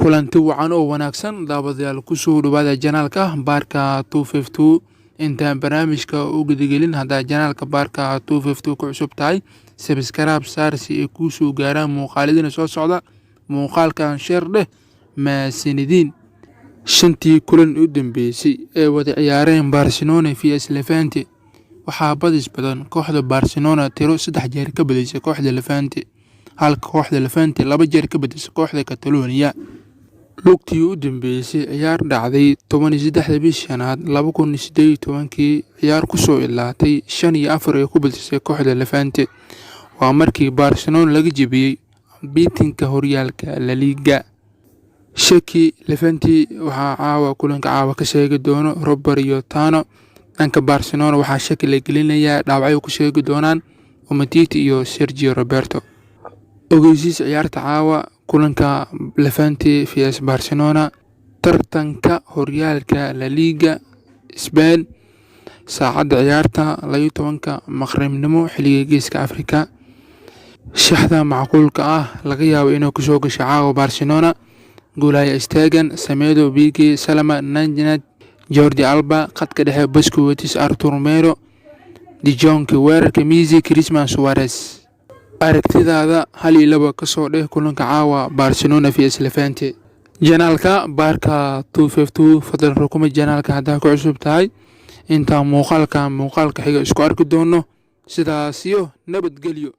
kulanti wacan oo wanaagsan daawadayaal ku soo dhawaada janaalka Barka 252 intaan barnaamijka u gudagelin hadaa janaalka Barka 252 ku cusub tahay subscribe saar si ay ku soo gaaraan muuqaaladina soo socda muuqaalkan share dheh maasinidin shantii kulan u dambeysay ee wada ciyaareen Barcelona vs Levante waxaa badis badan kooxda Barcelona tiro 3 jeer ka badisay kooxda Levante halka kooxda Levante 2 jeer ka badisay kooxda Catalonia lugtii u dambeysay ciyaar dhacday 13 bishanaad 2018 ciyaar ku soo ilaatay 5-4 ee ku badisay kooxda Levante waa markii Barcelona laga jabiyay biitinka Horyaalka La Liga shaki Levante waxa caawa kulanka caawa ka sheegi doono Robert iyo Tano dhanka Barcelona waxa shaki la gelinayaa dhaawacyo ku sheegi doonaan Umtiti iyo Sergio Roberto ogeysiis ciyaarta caawa kulanka Levante vs Barcelona tartanka Horyaalka La Liga Spain saacada ciyaarta 12 maqribnimo xilliga geeska Afrika shaxda macquulka ah laga yaabo inuu ku soo gasho caawa Barcelona goolaya istaagan Semedo Bigi Salama Nanjinad Jordi Alba qadka dhexe Busquets Artur Melo De Jong weerarka Messi Griezmann Suarez aragtidaada hal iyo laba ka soo dheh kulanka caawa Barcelona vs Levante janaalka Barka 252 fadlan rukuma janaalka hadaa ku cusub tahay inta muuqaalka xiga isku arki doono sidaas iyo nabadgelyo